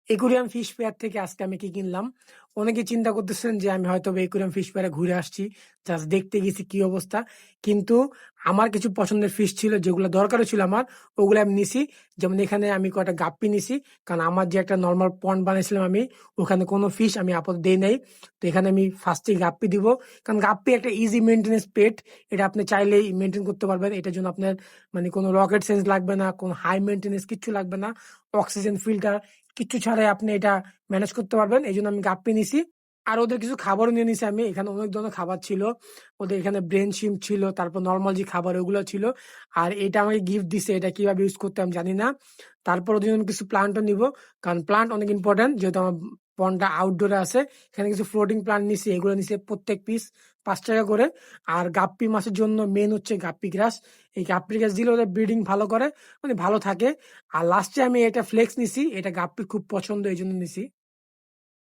Aquarium fish fair থেকে আজকে আমি কি কিনলাম? অনেকে চিন্তা করতেছেন যে আমি হয়তো একুরিয়াম ফিশ ফেয়ারে ঘুরে আসছি, জাস্ট দেখতে গেছি কি অবস্থা। কিন্তু আমার কিছু পছন্দের ফিশ ছিল যেগুলো দরকারও ছিল আমার, ওগুলো আমি নিছি। যেমন এখানে আমি কয়টা গাপ্পি নিছি, কারণ আমার যে একটা নর্মাল পন্ড বানিয়েছিলাম আমি, ওখানে কোনো ফিশ আমি আপাতত দেই নাই। তো এখানে আমি ফার্স্টে গাপ্পি দিব, কারণ গাপ্পি একটা ইজি মেনটেন্স পেট। এটা আপনি চাইলেই মেনটেন করতে পারবেন। এটার জন্য আপনার মানে কোনো রকেট সায়েন্স লাগবে না, কোনো হাই মেনটেন্স কিচ্ছু লাগবে না, অক্সিজেন ফিল্টার কিচ্ছু ছাড়াই আপনি এটা ম্যানেজ করতে পারবেন। এই জন্য আমি গাপ্পি নিছি। আর ওদের কিছু খাবারও নিয়ে নিছি আমি। এখানে অনেক ধরনের খাবার ছিল। ওদের এখানে ব্রেন শিম্প ছিল, তারপর নর্মাল যে খাবার ওগুলো ছিল। আর এটা আমাকে গিফট দিছে, এটা কিভাবে ইউজ করতে আমি জানি না। তারপর ওদের জন্য কিছু প্লান্টও নিব, কারণ প্লান্ট অনেক ইম্পর্টেন্ট, যেহেতু আমার পন্ডটা আউটডোরে আছে। এখানে কিছু ফ্লোটিং প্লান্ট নিছি, এগুলো নিছে প্রত্যেক পিস 5 টাকা করে। আর গাপ্পি মাছের জন্য মেন হচ্ছে গাপ্পি গ্রাস। এই গাপ্পি গ্রাস দিলে ওদের ব্রিডিং ভালো করে, মানে ভালো থাকে। আর লাস্টে আমি এটা ফ্লেক্স নিছি, এটা গাপ্পি খুব পছন্দ, এই জন্য নিছি।